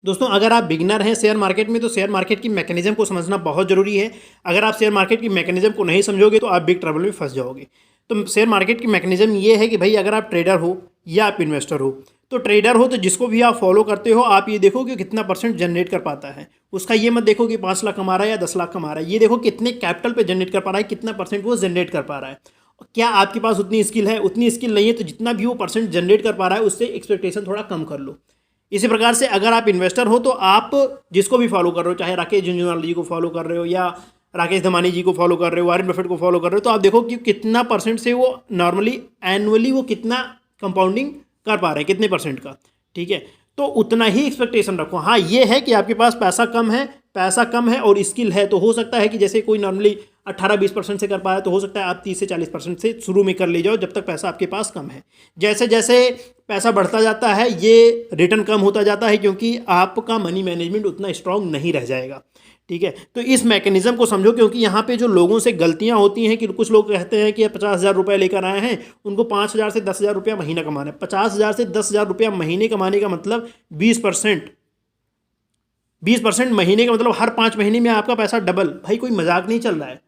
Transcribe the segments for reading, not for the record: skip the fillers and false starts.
दोस्तों अगर आप बिगिनर हैं शेयर मार्केट में तो शेयर मार्केट की मैकेनिज्म को समझना बहुत ज़रूरी है। अगर आप शेयर मार्केट की मैकेनिज्म को नहीं समझोगे तो आप बिग ट्रबल में फंस जाओगे। तो शेयर मार्केट की मैकेनिज्म ये है कि भाई अगर आप ट्रेडर हो या आप इन्वेस्टर हो, तो ट्रेडर हो तो जिसको भी आप फॉलो करते हो आप ये देखो कि कितना परसेंट जनरेट कर पाता है। उसका ये मत देखो कि 5 लाख कमा रहा है या 10 लाख कमा रहा है, ये देखो कितने कैपिटल पे जनरेट कर पा रहा है, कितना परसेंट वो जनरेट कर पा रहा है। क्या आपके पास उतनी स्किल है? उतनी स्किल नहीं है तो जितना भी वो परसेंट जनरेट कर पा रहा है उससे एक्सपेक्टेशन थोड़ा कम कर लो। इसी प्रकार से अगर आप इन्वेस्टर हो तो आप जिसको भी फॉलो कर रहे हो, चाहे राकेश झुंझुनवाला जी को फॉलो कर रहे हो या राकेश धमानी जी को फॉलो कर रहे हो, वॉरेन बफेट को फॉलो कर रहे हो, तो आप देखो कि कितना परसेंट से वो नॉर्मली एनुअली वो कितना कंपाउंडिंग कर पा रहे हैं, कितने परसेंट का। ठीक है, तो उतना ही एक्सपेक्टेशन रखो। हाँ ये है कि आपके पास पैसा कम है और स्किल है, तो हो सकता है कि जैसे कोई नॉर्मली 18-20% से कर पाया तो हो सकता है आप 30 से 40% से शुरू में कर ले जाओ जब तक पैसा आपके पास कम है। जैसे जैसे पैसा बढ़ता जाता है ये रिटर्न कम होता जाता है क्योंकि आपका मनी मैनेजमेंट उतना स्ट्रांग नहीं रह जाएगा। ठीक है, तो इस मैकेनिज्म को समझो क्योंकि यहाँ पे जो लोगों से गलतियाँ होती हैं कि कुछ लोग कहते हैं कि 50,000 रुपये लेकर आए हैं, उनको 5,000 से 10,000 रुपया महीना कमाना है। 50,000 से 10,000 रुपया महीने कमाने का मतलब 20% महीने का मतलब हर 5 महीने में आपका पैसा डबल। भाई कोई मजाक नहीं चल रहा है।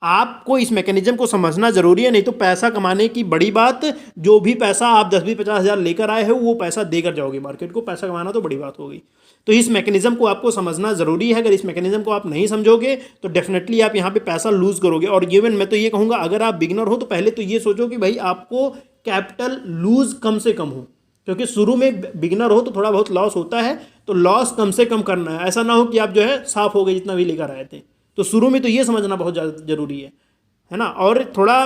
आपको इस मैकेनिज्म को समझना जरूरी है, नहीं तो पैसा कमाने की बड़ी बात, जो भी पैसा आप 10-20-50,000 लेकर आए हो वो पैसा देकर जाओगे मार्केट को। पैसा कमाना तो बड़ी बात हो गई। तो इस मैकेनिज्म को आपको समझना जरूरी है। अगर इस मैकेनिज्म को आप नहीं समझोगे तो डेफिनेटली आप यहाँ पे पैसा लूज करोगे। और इवन मैं तो ये कहूँगा अगर आप बिगिनर हो तो पहले तो ये सोचो कि भाई आपको कैपिटल लूज कम से कम हो, क्योंकि शुरू में बिगिनर हो तो थोड़ा बहुत लॉस होता है, तो लॉस कम से कम करना है। ऐसा ना हो कि आप जो है साफ हो गए जितना भी लेकर आए थे। तो शुरू में तो ये समझना बहुत ज़्यादा जरूरी है ना। और थोड़ा